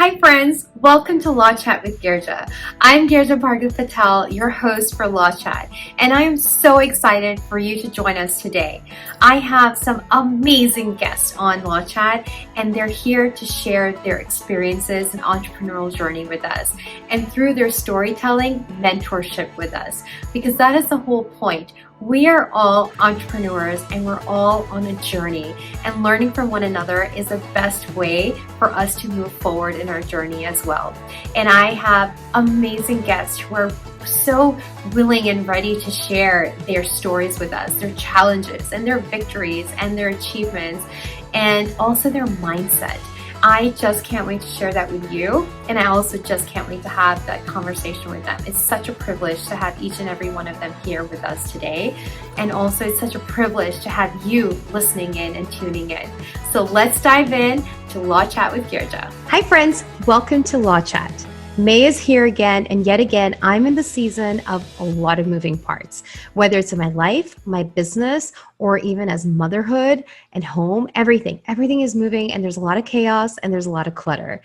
Hi friends, welcome to Law Chat with Girja. I'm Girja Bhargav Patel, your host for Law Chat, and I am so excited for you to join us today. I have some amazing guests on Law Chat, and they're here to share their experiences and entrepreneurial journey with us, and through their storytelling, mentorship with us, because that is the whole point. We are all entrepreneurs and we're all on a journey, and learning from one another is the best way for us to move forward in our journey as well. And I have amazing guests who are so willing and ready to share their stories with us, their challenges and their victories and their achievements, and also their mindset. I just can't wait to share that with you, and I also just can't wait to have that conversation with them. It's such a privilege to have each and every one of them here with us today, and also it's such a privilege to have you listening in and tuning in. So let's dive in to Law Chat with Girja. Hi friends, welcome to Law Chat. May is here again, and yet again, I'm in the season of a lot of moving parts, whether it's in my life, my business, or even as motherhood and home, everything is moving, and there's a lot of chaos and there's a lot of clutter.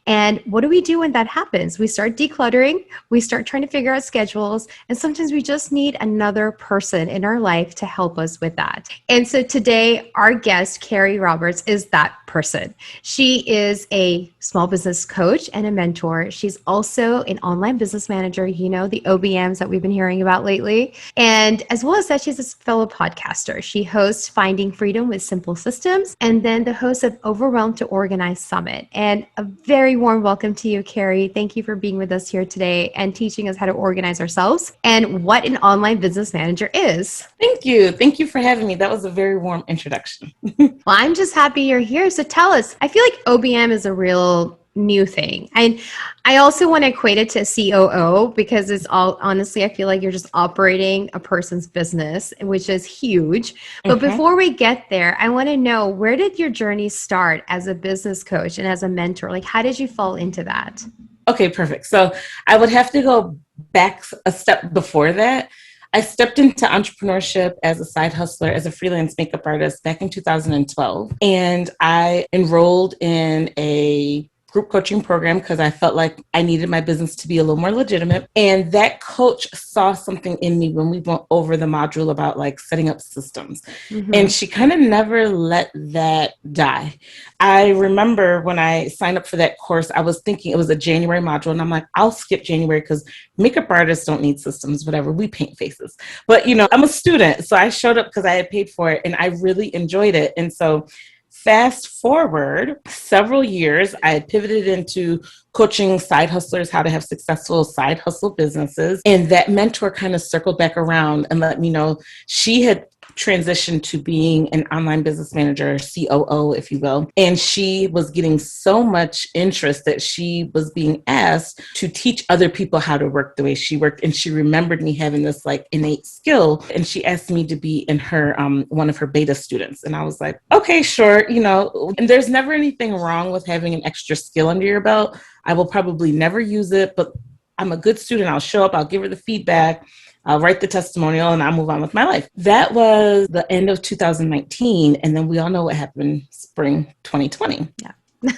And what do we do when that happens? We start decluttering, we start trying to figure out schedules, and sometimes we just need another person in our life to help us with that. And so today, our guest, Kari Roberts, is that person. She is a small business coach and a mentor. She's also an online business manager, you know, the OBMs that we've been hearing about lately. And as well as that, she's a fellow podcaster. She hosts Finding Freedom with Simple Systems, and then the host of Overwhelmed to Organized Summit. And a very warm welcome to you, Kari. Thank you for being with us here today and teaching us how to organize ourselves and what an online business manager is. Thank you. Thank you for having me. That was a very warm introduction. Well, I'm just happy you're here. So tell us, I feel like OBM is a real new thing. And I also want to equate it to COO because it's all, honestly, I feel like you're just operating a person's business, which is huge. But before we get there, I want to know, where did your journey start as a business coach and as a mentor? Like, how did you fall into that? Okay, perfect. So I would have to go back a step before that. I stepped into entrepreneurship as a side hustler, as a freelance makeup artist back in 2012. And I enrolled in a group coaching program because I felt like I needed my business to be a little more legitimate. And that coach saw something in me when we went over the module about like setting up systems. And she kind of never let that die. I remember when I signed up for that course, I was thinking it was a January module, and I'm like, I'll skip January because makeup artists don't need systems, whatever, we paint faces. But, you know, I'm a student, so I showed up because I had paid for it and I really enjoyed it. And so fast forward several years, I had pivoted into coaching side hustlers how to have successful side hustle businesses. And that mentor kind of circled back around and let me know she had transitioned to being an online business manager, COO, if you will. And she was getting so much interest that she was being asked to teach other people how to work the way she worked. And she remembered me having this like innate skill. And she asked me to be in her, one of her beta students. And I was like, okay, sure. You know, and there's never anything wrong with having an extra skill under your belt. I will probably never use it, but I'm a good student. I'll show up, I'll give her the feedback, I'll write the testimonial, and I'll move on with my life. That was the end of 2019. And then we all know what happened spring 2020. Yeah.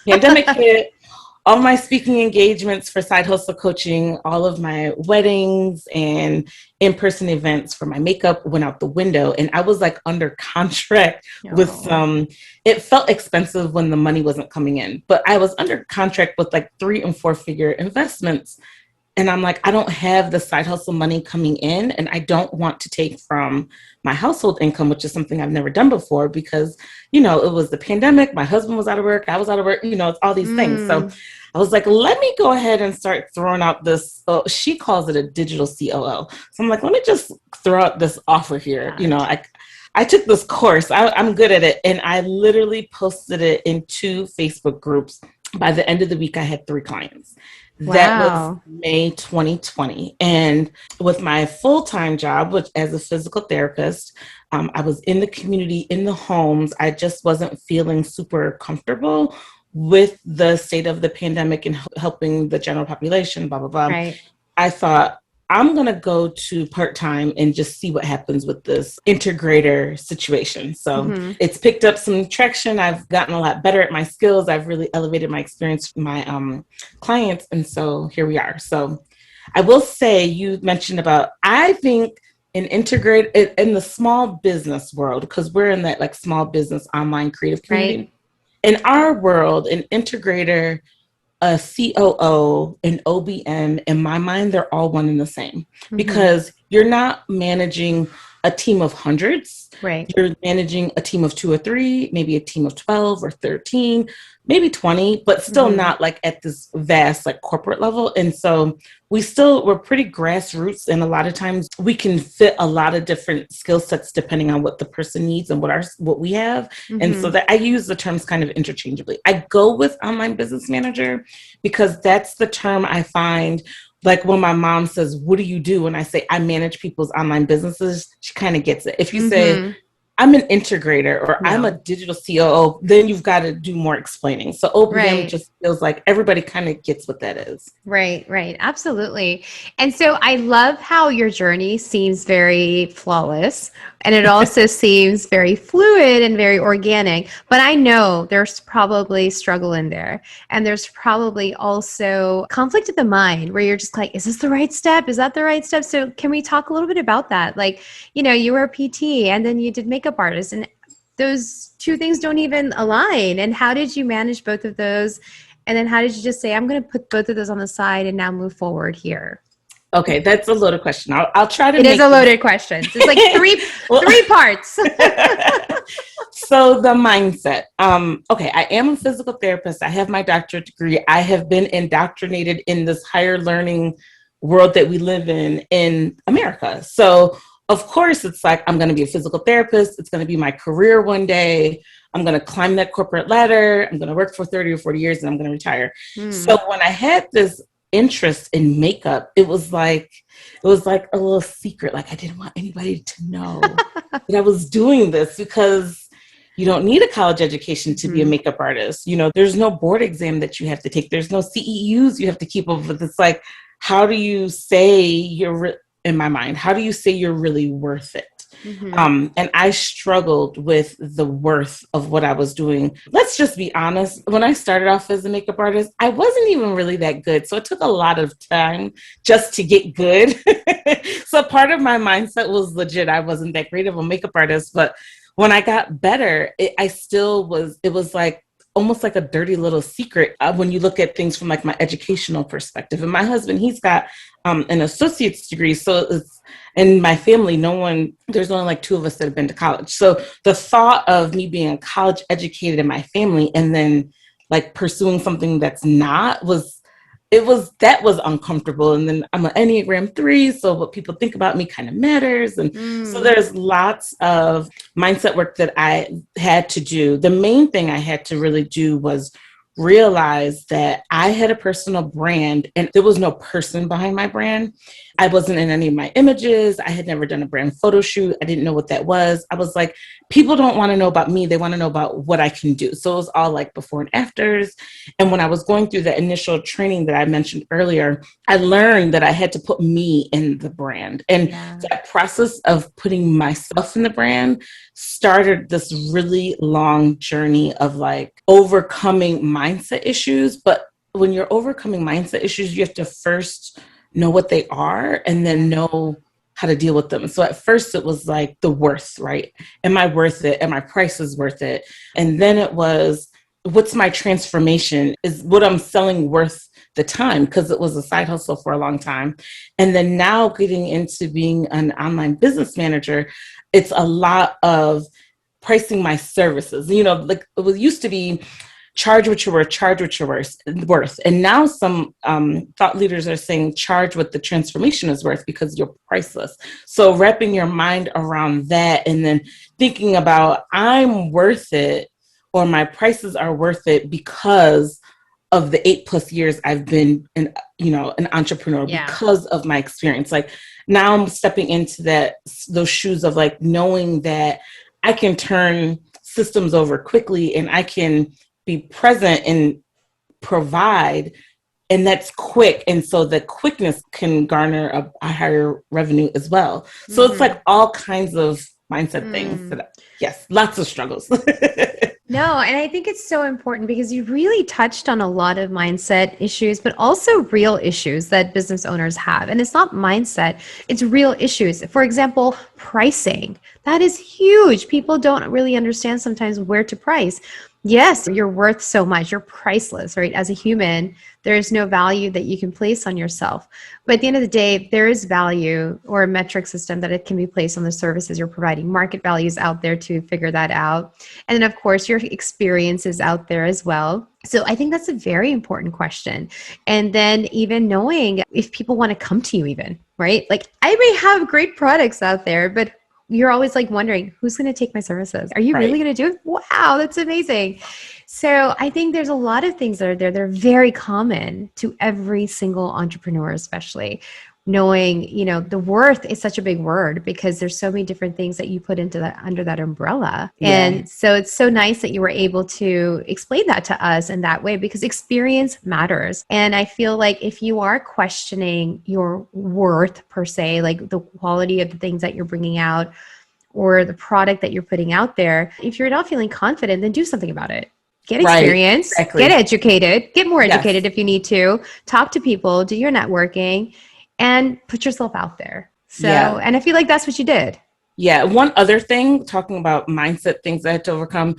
Pandemic hit. All my speaking engagements for side hustle coaching, all of my weddings and in-person events for my makeup went out the window. And I was like under contract with some, it felt expensive when the money wasn't coming in, but I was under contract with like 3 and 4 figure investments. And I'm like, I don't have the side hustle money coming in, and I don't want to take from my household income, which is something I've never done before because, you know, it was the pandemic. My husband was out of work. I was out of work. You know, it's all these things. So I was like, let me go ahead and start throwing out this. She calls it a digital COO. So I'm like, let me just throw out this offer here. You know, I took this course. I'm good at it. And I literally posted it in 2 Facebook groups. By the end of the week, I had 3 clients. Wow. That was May 2020. And with my full-time job, which as a physical therapist, I was in the community, in the homes. I just wasn't feeling super comfortable with the state of the pandemic and helping the general population, blah, blah, blah. Right. I thought, I'm going to go to part-time and just see what happens with this integrator situation. So it's picked up some traction. I've gotten a lot better at my skills. I've really elevated my experience with my clients. And so here we are. So I will say, you mentioned about, I think an integrate in the small business world, because we're in that like small business online creative community. Right. In our world, an integrator, a COO, an OBM, in my mind, they're all one and the same, because you're not managing a team of hundreds. Right. You're managing a team of 2 or 3, maybe a team of 12 or 13, maybe 20, but still not like at this vast like corporate level. And so we're pretty grassroots, and a lot of times we can fit a lot of different skill sets depending on what the person needs and what we have. And so that I use the terms kind of interchangeably. I go with online business manager because that's the term I find. Like when my mom says, what do you do? And I say, I manage people's online businesses, she kind of gets it. If you say, I'm an integrator or I'm a digital COO, then you've got to do more explaining. So OBM just feels like everybody kind of gets what that is. Right, right. Absolutely. And so I love how your journey seems very flawless, and it also seems very fluid and very organic. But I know there's probably struggle in there. And there's probably also conflict of the mind where you're just like, is this the right step? Is that the right step? So can we talk a little bit about that? Like, you were a PT and then you did makeup artist, and those two things don't even align. And how did you manage both of those? And then how did you just say, I'm going to put both of those on the side and now move forward here? Okay, that's a loaded question. I'll try to. It is a loaded question. It's like three parts. So the mindset. Okay, I am a physical therapist. I have my doctorate degree. I have been indoctrinated in this higher learning world that we live in America. So of course, it's like, I'm going to be a physical therapist. It's going to be my career one day. I'm going to climb that corporate ladder. I'm going to work for 30 or 40 years and I'm going to retire. So when I had this interest in makeup, it was like a little secret. Like I didn't want anybody to know that I was doing this, because you don't need a college education to be a makeup artist. There's no board exam that you have to take. There's no CEUs you have to keep up with. It's like, how do you say in my mind, how do you say you're really worth it? And I struggled with the worth of what I was doing. Let's just be honest. When I started off as a makeup artist, I wasn't even really that good. So it took a lot of time just to get good. So part of my mindset was legit. I wasn't that great of a makeup artist, but when I got better, it was like almost like a dirty little secret when you look at things from like my educational perspective. And my husband, he's got an associate's degree. So in my family, there's only like 2 of us that have been to college. So the thought of me being college educated in my family and then like pursuing something that's not was uncomfortable. And then I'm an Enneagram 3. So what people think about me kind of matters. And so there's lots of mindset work that I had to do. The main thing I had to really do was realize that I had a personal brand and there was no person behind my brand. I wasn't in any of my images. I had never done a brand photo shoot. I didn't know what that was. I was like, people don't want to know about me. They want to know about what I can do. So it was all like before and afters. And when I was going through the initial training that I mentioned earlier, I learned that I had to put me in the brand. And that process of putting myself in the brand started this really long journey of like overcoming mindset issues. But when you're overcoming mindset issues, you have to first know what they are and then know how to deal with them. So at first it was like the worth, right? Am I worth it? Am my price is worth it? And then it was, what's my transformation? Is what I'm selling worth the time? Because it was a side hustle for a long time. And then now getting into being an online business manager, it's a lot of pricing my services. Like it used to be charge what you're worth, charge what you're worth. And now some thought leaders are saying charge what the transformation is worth because you're priceless. So wrapping your mind around that and then thinking about I'm worth it or my prices are worth it because of the 8+ years I've been an entrepreneur, because of my experience. Like now I'm stepping into those shoes of like knowing that I can turn systems over quickly and I can be present and provide and that's quick. And so the quickness can garner a higher revenue as well. So it's like all kinds of mindset things that, yes, lots of struggles. No, and I think it's so important because you really touched on a lot of mindset issues, but also real issues that business owners have. And it's not mindset, it's real issues. For example, pricing. That is huge. People don't really understand sometimes where to price. Yes, you're worth so much. You're priceless, right? As a human, there is no value that you can place on yourself. But at the end of the day, there is value or a metric system that it can be placed on the services you're providing. Market values out there to figure that out. And then, of course, your experience is out there as well. So I think that's a very important question. And then even knowing if people want to come to you even, right? Like I may have great products out there, but you're always like wondering, who's going to take my services? Are you really going to do it? Wow, that's amazing. So I think there's a lot of things that are there. They're very common to every single entrepreneur, especially knowing, you know, the worth is such a big word because there's so many different things that you put into that under that umbrella. Yeah. And so it's so nice that you were able to explain that to us in that way because experience matters. And I feel like if you are questioning your worth per se, like the quality of the things that you're bringing out or the product that you're putting out there, if you're not feeling confident, then do something about it. Get experience, get educated, get more educated if you need to, talk to people, do your networking, and put yourself out there. So, and I feel like that's what you did. Yeah. One other thing, talking about mindset things I had to overcome,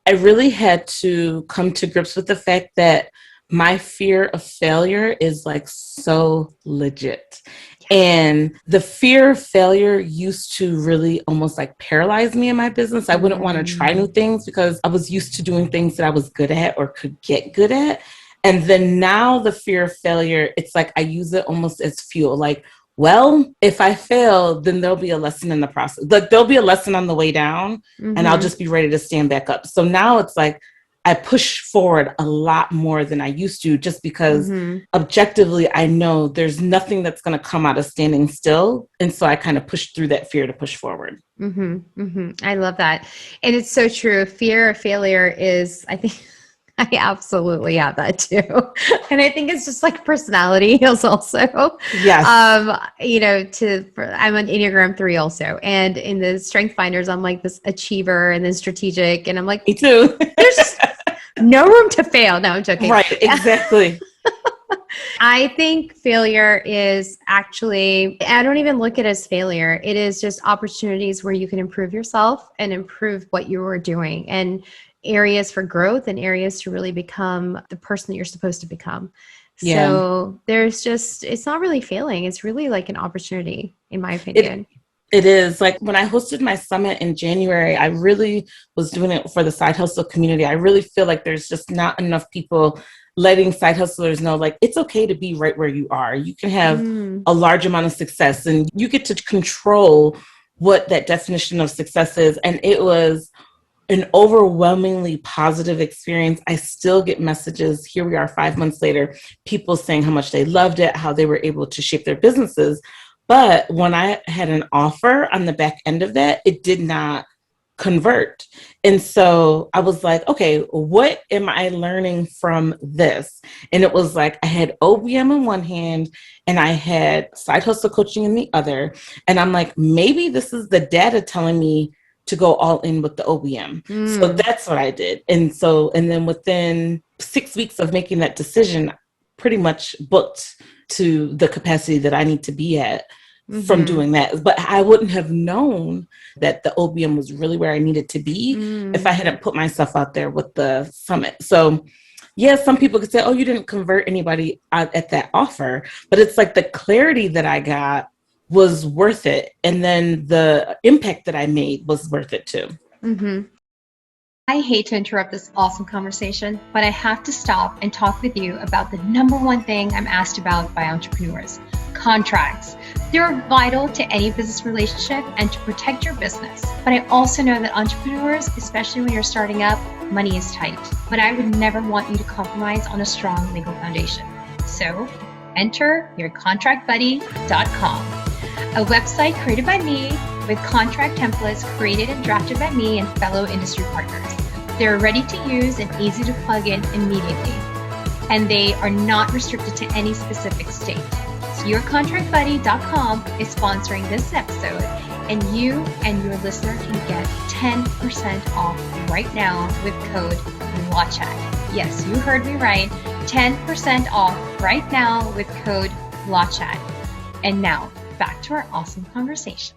I really had to come to grips with the fact that my fear of failure is like so legit. And the fear of failure used to really almost like paralyze me in my business. I wouldn't want to try new things because I was used to doing things that I was good at or could get good at. And then now the fear of failure, it's like I use it almost as fuel. Like, well, if I fail, then there'll be a lesson in the process. Like there'll be a lesson on the way down and I'll just be ready to stand back up. So now it's like I push forward a lot more than I used to just because objectively I know there's nothing that's going to come out of standing still. And so I kind of push through that fear to push forward. I love that. And it's so true. Fear of failure is, I think, I absolutely have that too. And I think it's just like personality is also. Yes. You know, I'm an Enneagram 3 also. And in the Strength Finders, I'm like this achiever and then strategic. And I'm like, me too. There's just no room to fail. No, I'm joking. Right. Exactly. I think failure is actually, I don't even look at it as failure. It is just opportunities where you can improve yourself and improve what you are doing. And areas for growth and areas to really become the person that you're supposed to become. Yeah. So there's just, it's not really failing. It's really like an opportunity, in my opinion. It is. Like when I hosted my summit in January, I really was doing it for the side hustle community. I really feel like there's just not enough people letting side hustlers know, like, it's okay to be right where you are. You can have a large amount of success and you get to control what that definition of success is. And it was an overwhelmingly positive experience. I still get messages, here we are 5 months later, people saying how much they loved it, how they were able to shape their businesses. But when I had an offer on the back end of that, it did not convert. And so I was like, okay, what am I learning from this? And it was like, I had OBM in one hand and I had side hustle coaching in the other. And I'm like, maybe this is the data telling me to go all in with the OBM. So that's what I did. And then within 6 weeks of making that decision, pretty much booked to the capacity that I need to be at from doing that. But I wouldn't have known that the OBM was really where I needed to be if I hadn't put myself out there with the summit. So yeah, some people could say, oh, you didn't convert anybody at that offer, but it's like the clarity that I got was worth it. And then the impact that I made was worth it too. I hate to interrupt this awesome conversation, but I have to stop and talk with you about the number one thing I'm asked about by entrepreneurs: contracts. They're vital to any business relationship and to protect your business. But I also know that entrepreneurs, especially when you're starting up, money is tight. But I would never want you to compromise on a strong legal foundation. So enter yourcontractbuddy.com, a website created by me with contract templates created and drafted by me and fellow industry partners. They're ready to use and easy to plug in immediately. and they are not restricted to any specific state. So yourcontractbuddy.com is sponsoring this episode, and you and your listener can get 10% off right now with code LAWCHAT. Yes, you heard me right. 10% off right now with code LAWCHAT. And now, back to our awesome conversation.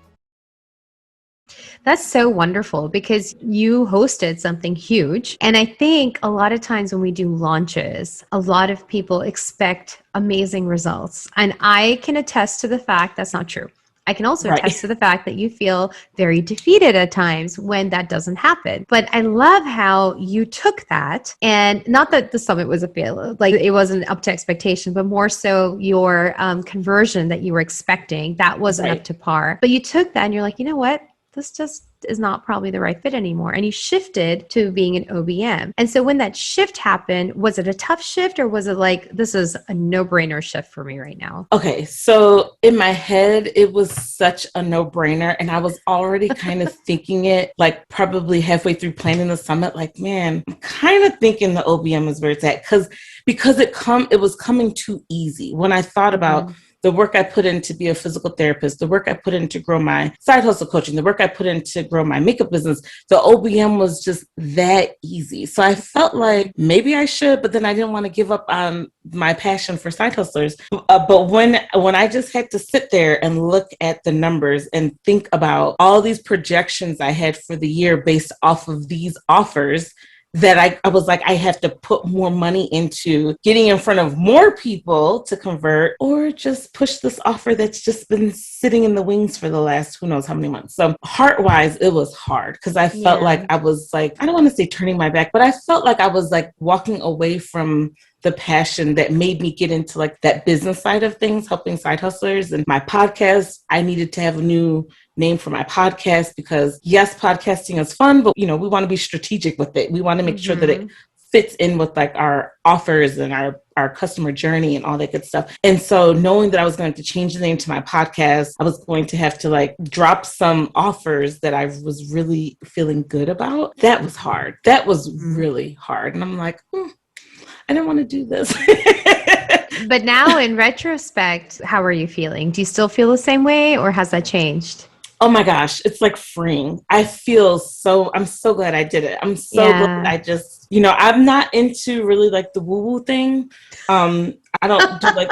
That's so wonderful because you hosted something huge. And I think a lot of times when we do launches, a lot of people expect amazing results. And I can attest to the fact that's not true. I can also attest to the fact that you feel very defeated at times when that doesn't happen. But I love how you took that, and not that the summit was a failure, like it wasn't up to expectation, but more so your conversion that you were expecting, that wasn't up to par. But you took that and you're like, you know what? This just is not probably the right fit anymore. And you shifted to being an OBM. And so when that shift happened, was it a tough shift or was it like, this is a no-brainer shift for me right now? Okay. So in my head, it was such a no-brainer. And I was already kind of thinking it like probably halfway through planning the summit, like, man, I'm kind of thinking the OBM is where it's at. Because it was coming too easy. When I thought about the work I put in to be a physical therapist, the work I put in to grow my side hustle coaching, the work I put in to grow my makeup business, the OBM was just that easy. So I felt like maybe I should, but then I didn't want to give up on my passion for side hustlers. But when I just had to sit there and look at the numbers and think about all these projections I had for the year based off of these offers, that I was like, I have to put more money into getting in front of more people to convert, or just push this offer that's just been sitting in the wings for the last who knows how many months. So heart-wise, it was hard because I felt like I was like, I don't want to say turning my back, but I felt like I was like walking away from the passion that made me get into like that business side of things, helping side hustlers. And my podcast, I needed to have a new name for my podcast because yes, podcasting is fun, but we want to be strategic with it. We want to make sure that it fits in with like our offers and our customer journey and all that good stuff. And so knowing that I was going to change the name to my podcast, I was going to have to like drop some offers that I was really feeling good about. That was hard. That was really hard. And I'm like, I didn't want to do this. But now in retrospect, how are you feeling? Do you still feel the same way or has that changed? Oh my gosh, it's like freeing. I'm so glad I did it. I'm so glad I just, I'm not into really like the woo-woo thing. I don't do like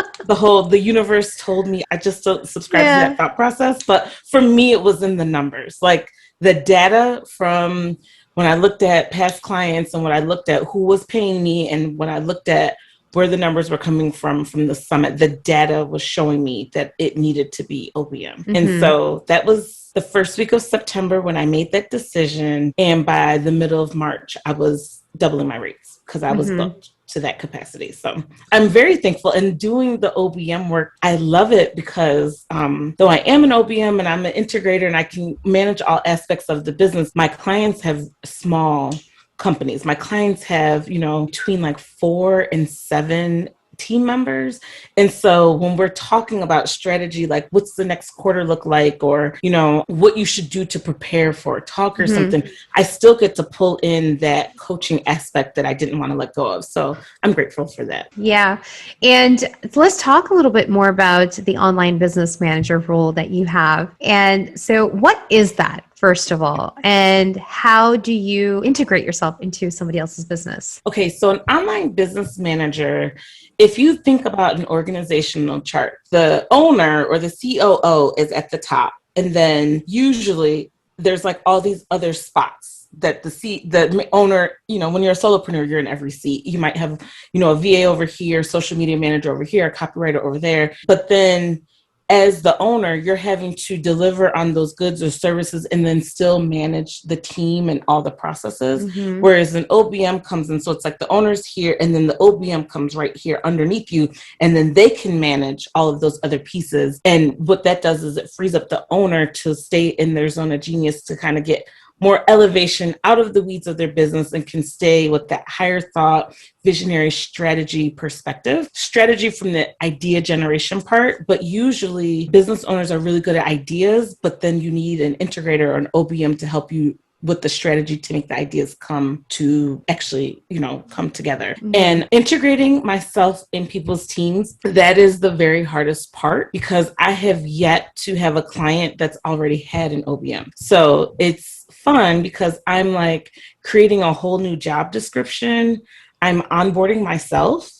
the universe told me. I just don't subscribe to that thought process. But for me, it was in the numbers, like the data from when I looked at past clients and when I looked at who was paying me and when I looked at where the numbers were coming from the summit, the data was showing me that it needed to be OBM. And so that was the first week of September when I made that decision. And by the middle of March, I was doubling my rates because I was booked to that capacity. So I'm very thankful. And doing the OBM work, I love it because though I am an OBM and I'm an integrator and I can manage all aspects of the business, my clients have small companies. My clients have, between like 4 and 7 team members. And so when we're talking about strategy, like what's the next quarter look like, or, what you should do to prepare for a talk or something, I still get to pull in that coaching aspect that I didn't want to let go of. So I'm grateful for that. Yeah. And let's talk a little bit more about the online business manager role that you have. And so what is that? First of all, and how do you integrate yourself into somebody else's business? Okay, so an online business manager, if you think about an organizational chart, the owner or the COO is at the top. And then usually there's like all these other spots that the owner, when you're a solopreneur, you're in every seat. You might have, a VA over here, social media manager over here, a copywriter over there. But then as the owner, you're having to deliver on those goods or services and then still manage the team and all the processes. Whereas an OBM comes in, so it's like the owner's here and then the OBM comes right here underneath you, and then they can manage all of those other pieces. And what that does is it frees up the owner to stay in their zone of genius, to kind of get more elevation out of the weeds of their business and can stay with that higher thought, visionary strategy perspective. Strategy from the idea generation part, but usually business owners are really good at ideas, but then you need an integrator or an OBM to help you with the strategy to make the ideas come to actually, come together. And integrating myself in people's teams, that is the very hardest part, because I have yet to have a client that's already had an OBM. So it's fun because I'm like creating a whole new job description. I'm onboarding myself,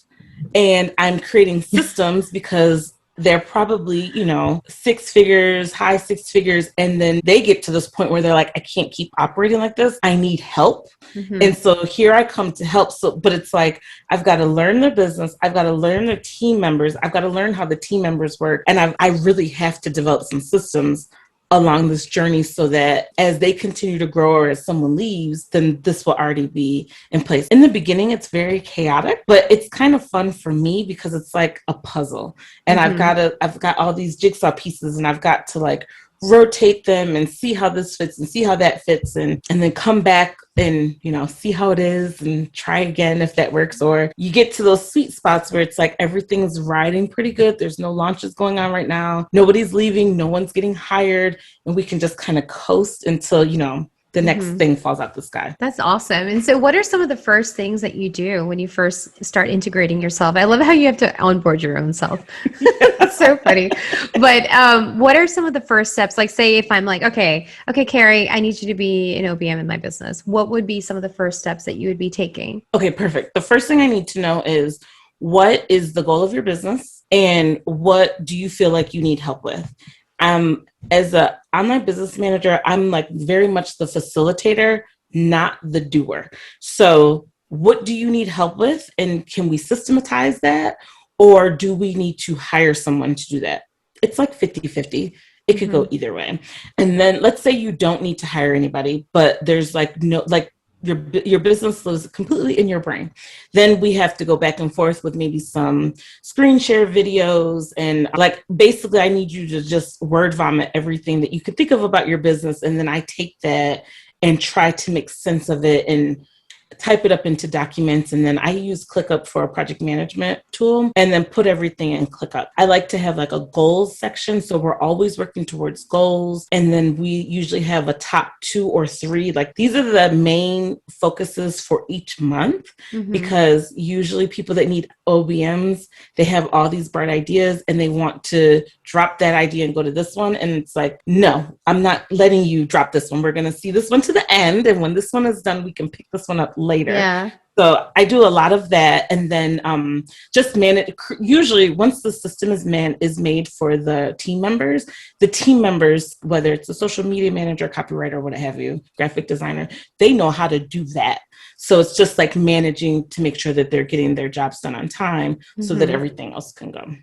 and I'm creating systems because they're probably, six figures, high six figures. And then they get to this point where they're like, I can't keep operating like this. I need help. And so here I come to help. So, but it's like, I've got to learn their business. I've got to learn their team members. I've got to learn how the team members work. And I really have to develop some systems along this journey so that as they continue to grow or as someone leaves, then this will already be in place. In the beginning, it's very chaotic, but it's kind of fun for me because it's like a puzzle. And I've got all these jigsaw pieces, and I've got to like rotate them and see how this fits and see how that fits, and then come back and, see how it is and try again if that works. Or you get to those sweet spots where it's like everything's riding pretty good. There's no launches going on right now. Nobody's leaving. No one's getting hired. And we can just kind of coast until, the next thing falls out the sky. That's awesome. And so what are some of the first things that you do when you first start integrating yourself? I love how you have to onboard your own self. That's so funny. But what are some of the first steps? Like, say if I'm like, okay, Kari, I need you to be an OBM in my business. What would be some of the first steps that you would be taking? Okay, perfect. The first thing I need to know is, what is the goal of your business, and what do you feel like you need help with? As an online business manager, I'm like very much the facilitator, not the doer. So what do you need help with? And can we systematize that? Or do we need to hire someone to do that? It's like 50-50. It could go either way. And then let's say you don't need to hire anybody, but there's your business lives completely in your brain. Then we have to go back and forth with maybe some screen share videos. And like, basically I need you to just word vomit everything that you could think of about your business. And then I take that and try to make sense of it and type it up into documents. And then I use ClickUp for a project management tool, and then put everything in ClickUp. I like to have like a goals section. So we're always working towards goals. And then we usually have a top 2 or 3. Like, these are the main focuses for each month, because usually people that need OBMs, they have all these bright ideas and they want to drop that idea and go to this one. And it's like, no, I'm not letting you drop this one. We're going to see this one to the end. And when this one is done, we can pick this one up later. Yeah. So I do a lot of that. And then just manage. Usually once the system is made for the team members, whether it's a social media manager, copywriter, what have you, graphic designer, they know how to do that. So it's just like managing to make sure that they're getting their jobs done on time so that everything else can go.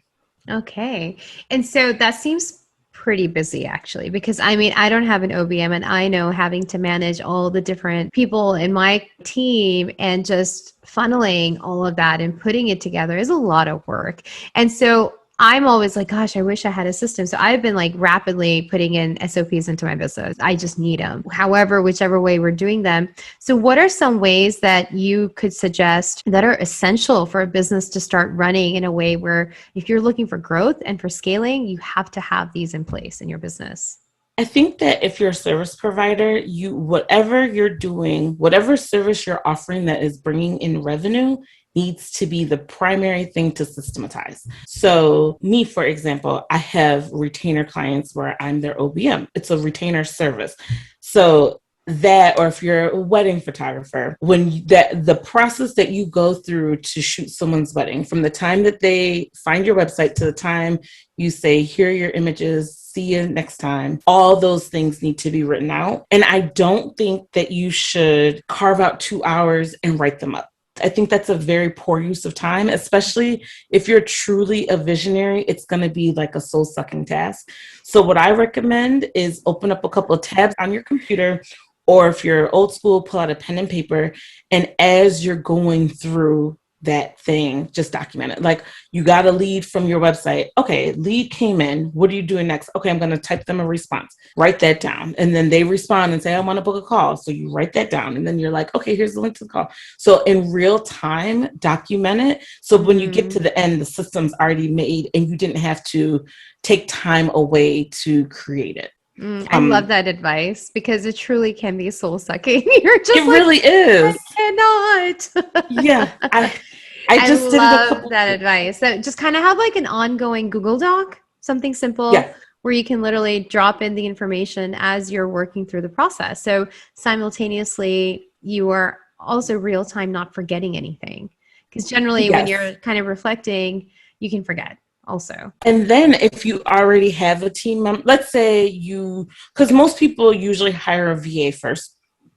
Okay. And so that seems pretty busy, actually, because I don't have an OBM, and I know having to manage all the different people in my team and just funneling all of that and putting it together is a lot of work. And so I'm always like, gosh, I wish I had a system. So I've been like rapidly putting in SOPs into my business. I just need them. However, whichever way we're doing them. So what are some ways that you could suggest that are essential for a business to start running in a way where if you're looking for growth and for scaling, you have to have these in place in your business? I think that if you're a service provider, whatever you're doing, whatever service you're offering that is bringing in revenue, needs to be the primary thing to systematize. So me, for example, I have retainer clients where I'm their OBM. It's a retainer service. So that, or if you're a wedding photographer, the process that you go through to shoot someone's wedding, from the time that they find your website to the time you say, here are your images, see you next time, all those things need to be written out. And I don't think that you should carve out 2 hours and write them up. I think that's a very poor use of time, especially if you're truly a visionary. It's going to be like a soul-sucking task. So what I recommend is open up a couple of tabs on your computer, or if you're old school, pull out a pen and paper. And as you're going through that thing, just document it. Like, you got a lead from your website. Okay, lead came in. What are you doing next? Okay, I'm going to type them a response. Write that down. And then they respond and say, I want to book a call. So you write that down. And then you're like, okay, here's the link to the call. So in real time, document it. So when you get to the end, the system's already made and you didn't have to take time away to create it. I love that advice because it truly can be soul sucking. You're just it really is. I cannot. Yeah. I I just did it a love couple. that advice. So just kind of have like an ongoing Google Doc, something simple Yeah. where you can literally drop in the information as you're working through the process. So simultaneously, you are also real time not forgetting anything. Because generally, when Yes. you're kind of reflecting, you can forget also. And then if you already have a team member, let's say because most people usually hire a VA first,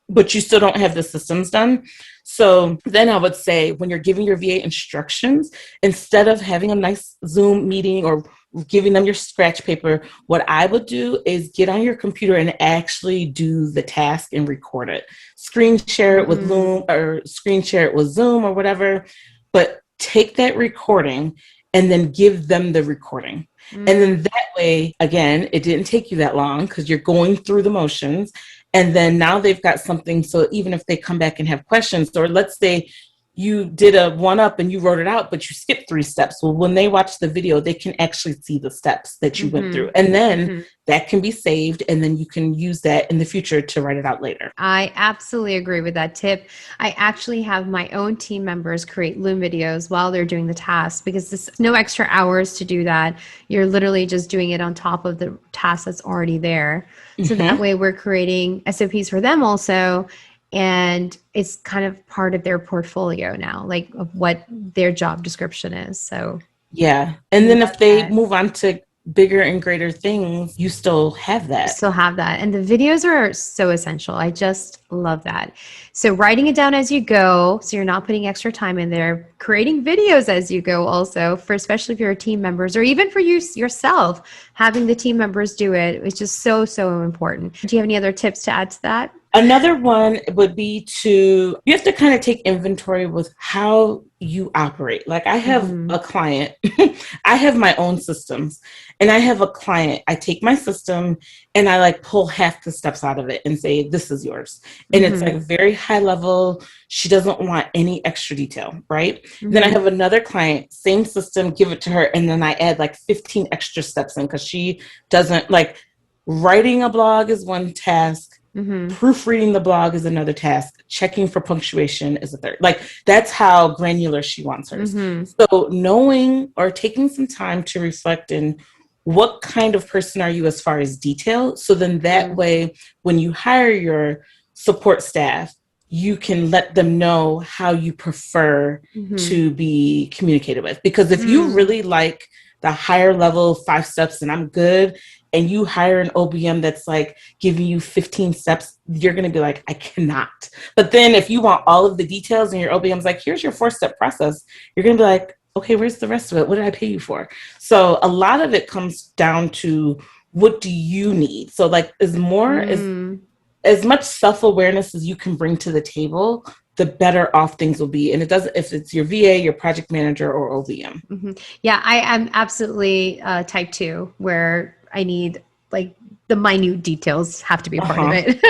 but you still don't have the systems done. So then I would say when you're giving your VA instructions, instead of having a nice Zoom meeting or giving them your scratch paper, what I would do is get on your computer and actually do the task and record it. Screen share it with Loom or screen share it with Zoom or whatever, but take that recording and then give them the recording. And then that way, again, it didn't take you that long because you're going through the motions. And then now they've got something. So even if they come back and have questions, or let's say you did a 1-up and you wrote it out, but you skipped 3 steps. Well, when they watch the video, they can actually see the steps that you went through. And then that can be saved. And then you can use that in the future to write it out later. I absolutely agree with that tip. I actually have my own team members create Loom videos while they're doing the task because there's no extra hours to do that. You're literally just doing it on top of the task that's already there. So that way we're creating SOPs for them also. And it's kind of part of their portfolio now, like of what their job description is. So yeah. And then if they move on to bigger and greater things, you still have that. Still have that. And the videos are so essential. I just love that. So writing it down as you go, so you're not putting extra time in there, creating videos as you go also, for especially if you're team members or even for you yourself, having the team members do it, which is so, so important. Do you have any other tips to add to that? Another one would be you have to kind of take inventory with how you operate. Like I have a client, I have my own systems, and I have a client, I take my system and I like pull half the steps out of it and say, this is yours. And it's like very high level. She doesn't want any extra detail, right? Then I have another client, same system, give it to her. And then I add like 15 extra steps in because she doesn't like writing a blog is one task. Proofreading the blog is another task. Checking for punctuation is a third. Like that's how granular she wants hers. So knowing or taking some time to reflect in what kind of person are you as far as detail. So then that way, when you hire your support staff, you can let them know how you prefer to be communicated with. Because if you really like the higher level 5 steps and I'm good, and you hire an OBM that's like giving you 15 steps, you're going to be like, I cannot. But then if you want all of the details and your OBM's like, here's your 4-step process, you're going to be like, okay, where's the rest of it? What did I pay you for? So a lot of it comes down to what do you need? So like as much self-awareness as you can bring to the table, the better off things will be. And it doesn't, if it's your VA, your project manager, or OBM. Yeah, I am absolutely type 2 where I need like the minute details have to be a part of it.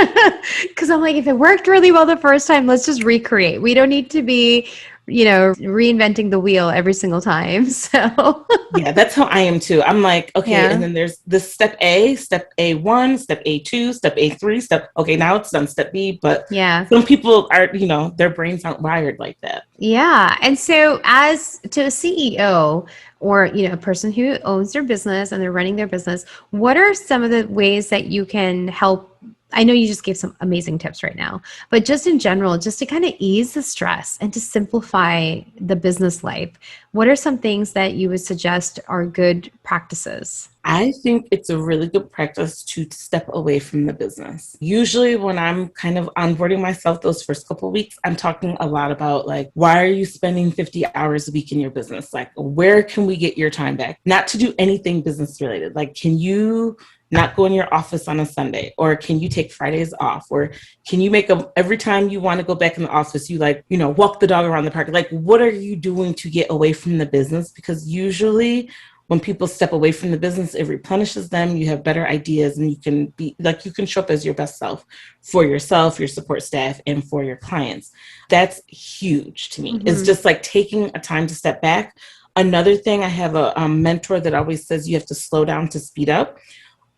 Because I'm like, if it worked really well the first time, let's just recreate. We don't need to be, reinventing the wheel every single time. So yeah, that's how I am too. I'm like, okay, and then there's this step A, step A1, step A2, step A3, okay, now it's done, step B. But some people are, their brains aren't wired like that. Yeah. And so as to a CEO or, a person who owns their business and they're running their business, what are some of the ways that you can help? I know you just gave some amazing tips right now, but just in general, just to kind of ease the stress and to simplify the business life, what are some things that you would suggest are good practices? I think it's a really good practice to step away from the business. Usually when I'm kind of onboarding myself those first couple of weeks, I'm talking a lot about like, why are you spending 50 hours a week in your business? Like, where can we get your time back? Not to do anything business related. Like, can you not go in your office on a Sunday? Or can you take Fridays off? Or can you every time you want to go back in the office, you walk the dog around the park? Like, what are you doing to get away from the business? Because usually when people step away from the business, it replenishes them. You have better ideas and you can show up as your best self for yourself, your support staff, and for your clients. That's huge to me. It's just like taking a time to step back. Another thing, I have a mentor that always says you have to slow down to speed up.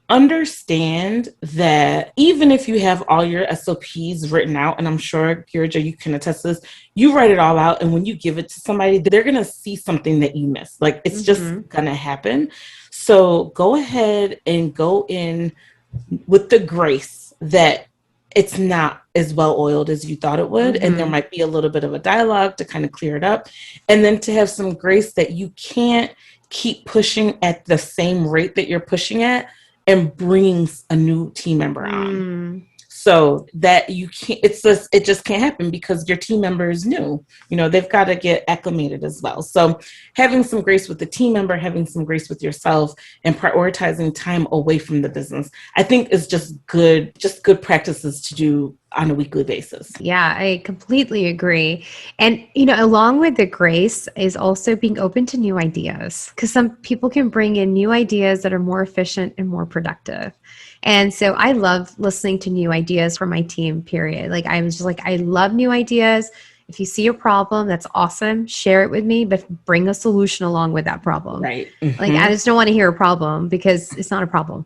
understand that even if you have all your SOPs written out, and I'm sure, Girja, you can attest to this, you write it all out, and when you give it to somebody, they're going to see something that you miss. Like, it's just going to happen. So go ahead and go in with the grace that it's not as well oiled as you thought it would. And there might be a little bit of a dialogue to kind of clear it up. And then to have some grace that you can't keep pushing at the same rate that you're pushing at and bringing a new team member on. So that you can't, it just can't happen because your team member is new. You know, they've got to get acclimated as well. So having some grace with the team member, having some grace with yourself, and prioritizing time away from the business, I think is just good practices to do on a weekly basis. Yeah, I completely agree. And, you know, along with the grace is also being open to new ideas, because some people can bring in new ideas that are more efficient and more productive. And so I love listening to new ideas from my team, period. Like, I'm just like, I love new ideas. If you see a problem, that's awesome. Share it with me, but bring a solution along with that problem. Right. Like, I just don't want to hear a problem because it's not a problem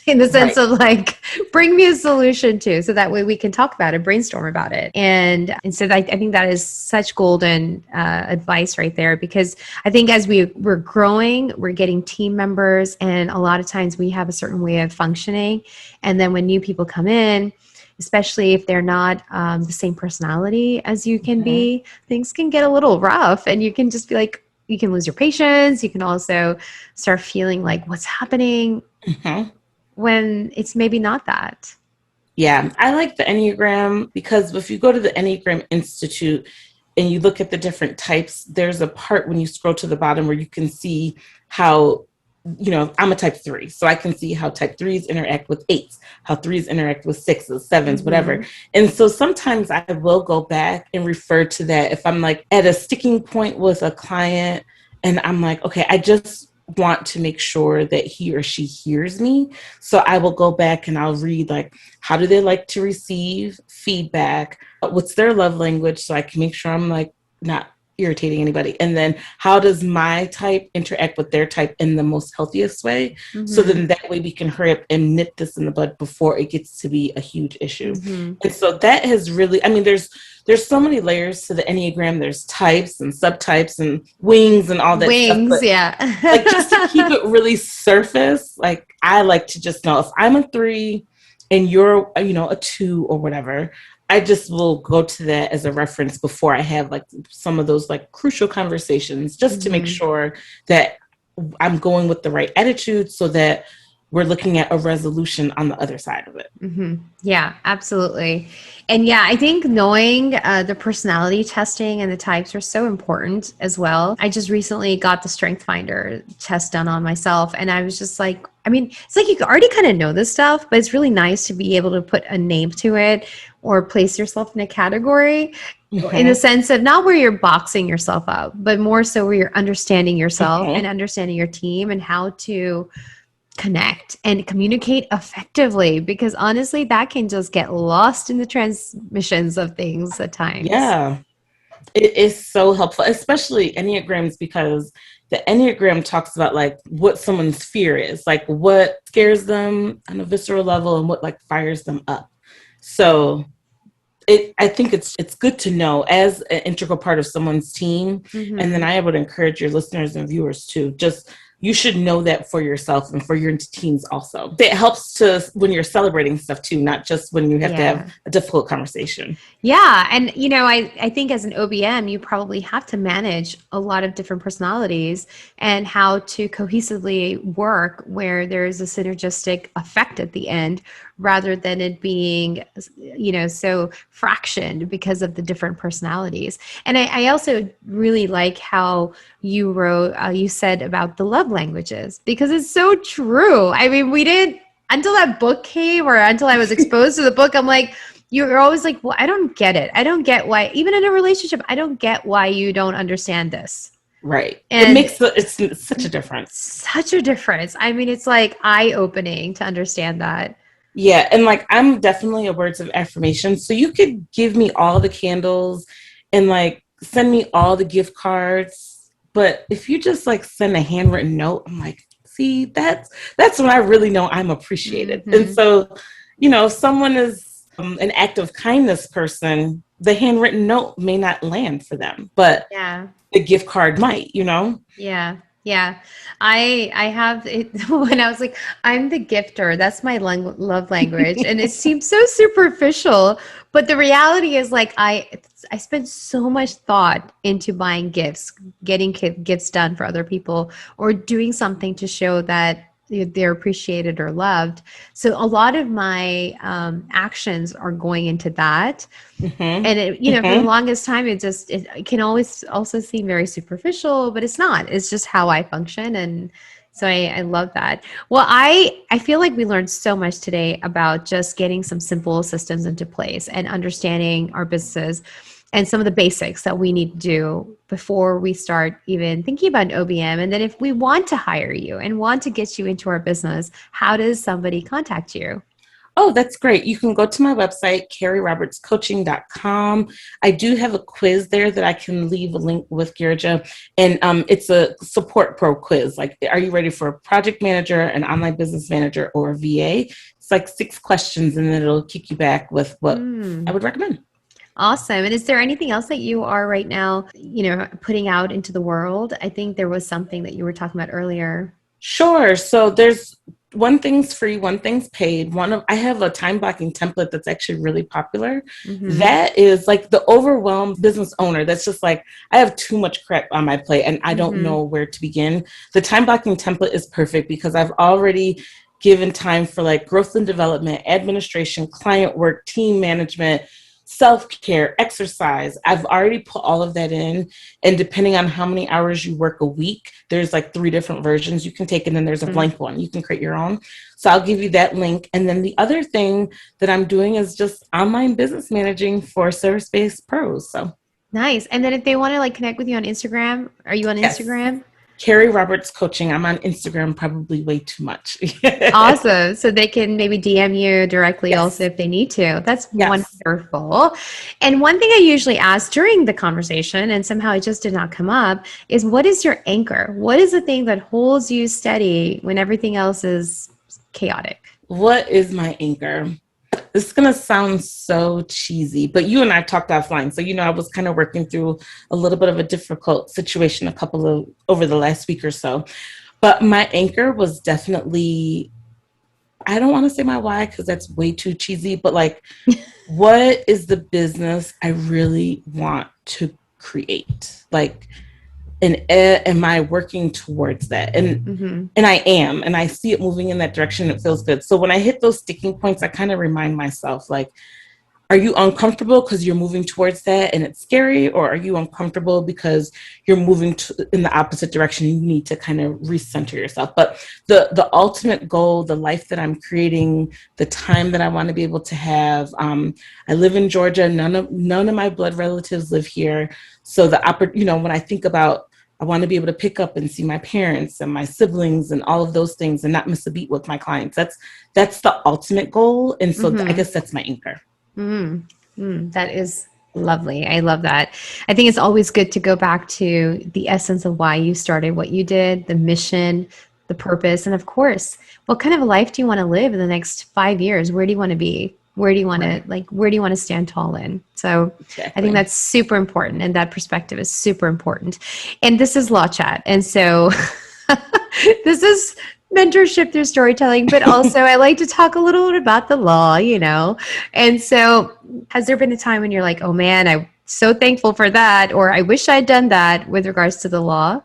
in the sense of like, bring me a solution too. So that way we can talk about it, brainstorm about it. And so I think that is such golden advice right there, because I think as we're growing, we're getting team members, and a lot of times we have a certain way of functioning. And then when new people come in, especially if they're not the same personality as you can be, things can get a little rough, and you can just be like, you can lose your patience. You can also start feeling like, what's happening when it's maybe not that. Yeah, I like the Enneagram because if you go to the Enneagram Institute and you look at the different types, there's a part when you scroll to the bottom where you can see how, you know, I'm a type 3, so I can see how type 3s interact with 8s, how 3s interact with 6s, 7s, whatever. And so sometimes I will go back and refer to that if I'm like at a sticking point with a client and I'm like, okay, I just want to make sure that he or she hears me. So I will go back and I'll read, like, how do they like to receive feedback? What's their love language? So I can make sure I'm like not irritating anybody. And then how does my type interact with their type in the most healthiest way? So then that way we can hurry up and nip this in the bud before it gets to be a huge issue. And so that has really, I mean, there's so many layers to the Enneagram. There's types and subtypes and wings and all that stuff. But, yeah. like, just to keep it really surface, like, I like to just know if I'm a 3 and you're, you know, a 2 or whatever, I just will go to that as a reference before I have like some of those like crucial conversations, just to make sure that I'm going with the right attitude so that we're looking at a resolution on the other side of it. Yeah, absolutely. And yeah, I think knowing the personality testing and the types are so important as well. I just recently got the Strength Finder test done on myself, and I was just like, I mean, it's like you already kind of know this stuff, but it's really nice to be able to put a name to it or place yourself in a category in the sense of not where you're boxing yourself up, but more so where you're understanding yourself and understanding your team and how to connect and communicate effectively, because honestly, that can just get lost in the transmissions of things at times. Yeah, it is so helpful, especially Enneagrams, because the Enneagram talks about like what someone's fear is, like what scares them on a visceral level and what like fires them up. So I think it's good to know as an integral part of someone's team. And then I would encourage your listeners and viewers to just, you should know that for yourself and for your teams also. It helps to when you're celebrating stuff too, not just when you have to have a difficult conversation. Yeah. And, you know, I think as an OBM, you probably have to manage a lot of different personalities and how to cohesively work where there's a synergistic effect at the end, rather than it being, you know, so fractioned because of the different personalities. And I also really like how you wrote, you said about the love languages, because it's so true. I mean, we didn't, until that book came or until I was exposed to the book, I'm like, you're always like, well, I don't get it. I don't get why, even in a relationship, I don't get why you don't understand this. Right. And it's such a difference. Such a difference. I mean, it's like eye-opening to understand that. Yeah. And like, I'm definitely a words of affirmation. So you could give me all the candles and like send me all the gift cards. But if you just like send a handwritten note, I'm like, see, that's when I really know I'm appreciated. Mm-hmm. And so, if someone is an act of kindness person, the handwritten note may not land for them, but Yeah. the gift card might, Yeah. Yeah. I have it when I was like, I'm the gifter. That's my love language. And it seems so superficial, but the reality is like I spend so much thought into buying gifts, getting gifts done for other people, or doing something to show that they're appreciated or loved. So a lot of my actions are going into that. Mm-hmm. And for the longest time, it can always also seem very superficial, but it's not. It's just how I function. And so I love that. Well, I feel like we learned so much today about just getting some simple systems into place and understanding our businesses and some of the basics that we need to do before we start even thinking about an OBM. And then if we want to hire you and want to get you into our business, how does somebody contact you? Oh, that's great. You can go to my website, KariRobertsCoaching.com. I do have a quiz there that I can leave a link with, Girja. And it's a support pro quiz. Like, are you ready for a project manager, an online business manager, or a VA? It's like 6 questions, and then it'll kick you back with what I would recommend. Awesome. And is there anything else that you are right now, putting out into the world? I think there was something that you were talking about earlier. Sure. So there's one thing's free, one thing's paid. I have a time blocking template that's actually really popular. Mm-hmm. That is like the overwhelmed business owner. That's just like, I have too much crap on my plate and I don't know where to begin. The time blocking template is perfect because I've already given time for like growth and development, administration, client work, team management, self-care, exercise. I've already put all of that in. And depending on how many hours you work a week, there's like 3 different versions you can take. And then there's a blank one. You can create your own. So I'll give you that link. And then the other thing that I'm doing is just online business managing for service-based pros. So nice. And then if they want to like connect with you on Instagram, are you on Instagram? Kari Roberts Coaching. I'm on Instagram probably way too much. Awesome. So they can maybe DM you directly also if they need to. That's wonderful. And one thing I usually ask during the conversation, and somehow it just did not come up, is what is your anchor? What is the thing that holds you steady when everything else is chaotic? What is my anchor? This is going to sound so cheesy, but you and I talked offline. So, I was kind of working through a little bit of a difficult situation over the last week or so. But my anchor was definitely, I don't want to say my why because that's way too cheesy, but like, what is the business I really want to create? Like, and am I working towards that? And I am, and I see it moving in that direction. It feels good. So when I hit those sticking points, I kind of remind myself, like, are you uncomfortable because you're moving towards that and it's scary? Or are you uncomfortable because you're moving in the opposite direction? You need to kind of recenter yourself. But the ultimate goal, the life that I'm creating, the time that I want to be able to have, I live in Georgia. None of my blood relatives live here. So when I think about, I want to be able to pick up and see my parents and my siblings and all of those things and not miss a beat with my clients. That's the ultimate goal. And so I guess that's my anchor. That is lovely. I love that. I think it's always good to go back to the essence of why you started what you did, the mission, the purpose, and of course, what kind of a life do you want to live in the next 5 years? Where do you want to be? Where do you want to stand tall in? So exactly. I think that's super important. And that perspective is super important. And this is Law Chat. And so this is mentorship through storytelling, but also I like to talk a little bit about the law, And so has there been a time when you're like, oh man, I'm so thankful for that, or I wish I'd done that with regards to the law?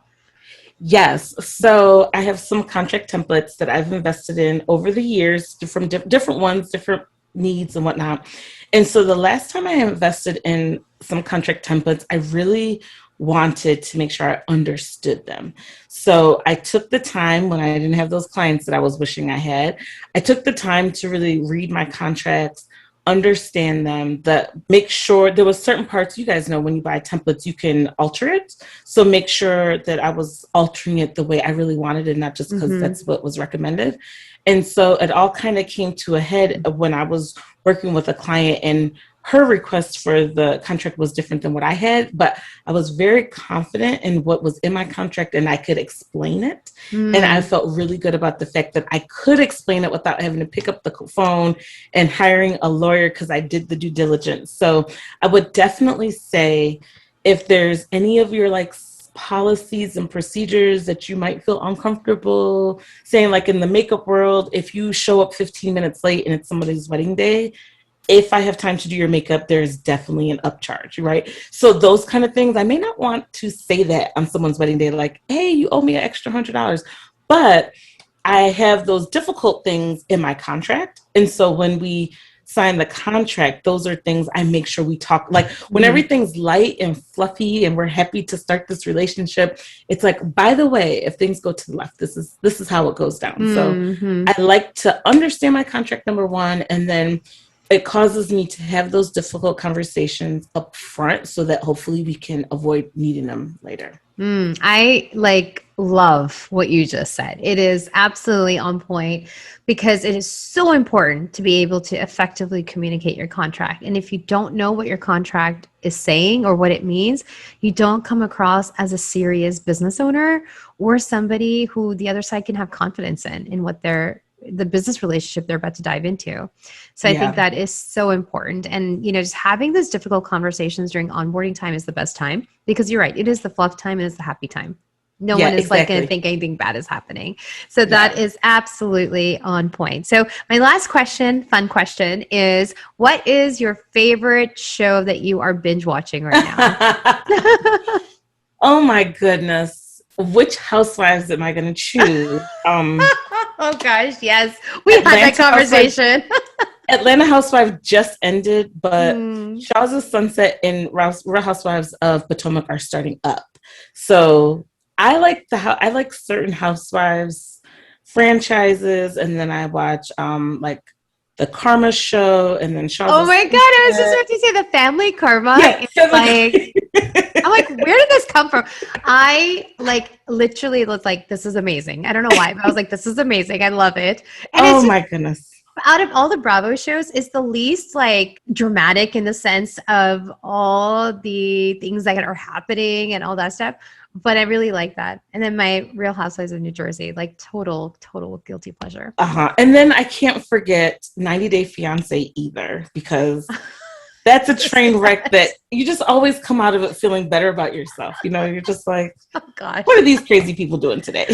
Yes. So I have some contract templates that I've invested in over the years from different ones, different needs and whatnot. And so the last time I invested in some contract templates, I really wanted to make sure I understood them. So I took the time when I didn't have those clients that I was wishing I had. I took the time to really read my contracts, understand them, make sure there was certain parts, you guys know when you buy templates, you can alter it. So make sure that I was altering it the way I really wanted it, not just because that's what was recommended. And so it all kind of came to a head when I was working with a client and her request for the contract was different than what I had, but I was very confident in what was in my contract and I could explain it. And I felt really good about the fact that I could explain it without having to pick up the phone and hiring a lawyer because I did the due diligence. So I would definitely say if there's any of your like policies and procedures that you might feel uncomfortable saying, like in the makeup world, if you show up 15 minutes late and it's somebody's wedding day, if I have time to do your makeup, there's definitely an upcharge, right? So those kind of things, I may not want to say that on someone's wedding day, like, hey, you owe me an extra $100, but I have those difficult things in my contract. And so when we sign the contract, those are things I make sure we talk, like when everything's light and fluffy and we're happy to start this relationship, it's like, by the way, if things go to the left, this is how it goes down. So I like to understand my contract, number one, and then it causes me to have those difficult conversations up front so that hopefully we can avoid needing them later. I love what you just said. It is absolutely on point because it is so important to be able to effectively communicate your contract. And if you don't know what your contract is saying or what it means, you don't come across as a serious business owner or somebody who the other side can have confidence in what the business relationship they're about to dive into. So I think that is so important. And, just having those difficult conversations during onboarding time is the best time because you're right. It is the fluff time and it's the happy time. No one is going to think anything bad is happening. So that is absolutely on point. So my last question, fun question is, what is your favorite show that you are binge watching right now? Oh my goodness. Which housewives am I going to choose? Oh gosh, yes. We had that conversation. Atlanta Housewives just ended, but Shaw's of Sunset and Real Housewives of Potomac are starting up. So I like certain Housewives franchises, and then I watch like the Karma Show, and then Shaw's. Oh my God, I was just about to say the Family Karma. Yeah, I'm like, where did this come from? I literally was like, this is amazing. I don't know why, but I was like, this is amazing. I love it. And my goodness. Out of all the Bravo shows, it's the least dramatic in the sense of all the things that are happening and all that stuff. But I really like that. And then my Real Housewives of New Jersey, total guilty pleasure. And then I can't forget 90 Day Fiancé either, because that's a train wreck that you just always come out of it feeling better about yourself. You're just like, oh gosh, what are these crazy people doing today?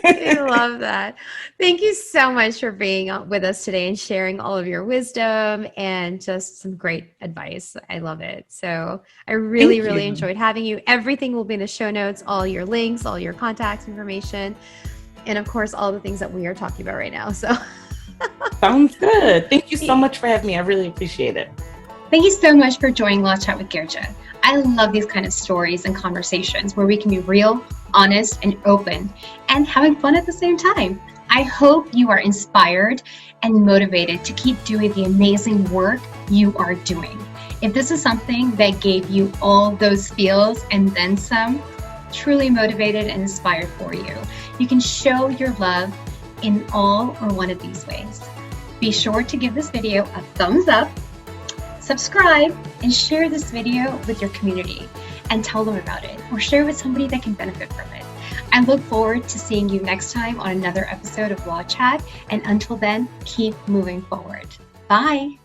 I love that. Thank you so much for being with us today and sharing all of your wisdom and just some great advice. I love it. So I really enjoyed having you. Everything will be in the show notes, all your links, all your contacts information, and of course, all the things that we are talking about right now. So sounds good. Thank you so much for having me. I really appreciate it. Thank you so much for joining Law Chat with Girja. I love these kind of stories and conversations where we can be real, honest, and open, and having fun at the same time. I hope you are inspired and motivated to keep doing the amazing work you are doing. If this is something that gave you all those feels and then some, truly motivated and inspired for you, you can show your love in all or one of these ways. Be sure to give this video a thumbs up, subscribe, and share this video with your community and tell them about it, or share with somebody that can benefit from it. I look forward to seeing you next time on another episode of Law Chat, and until then, keep moving forward. Bye.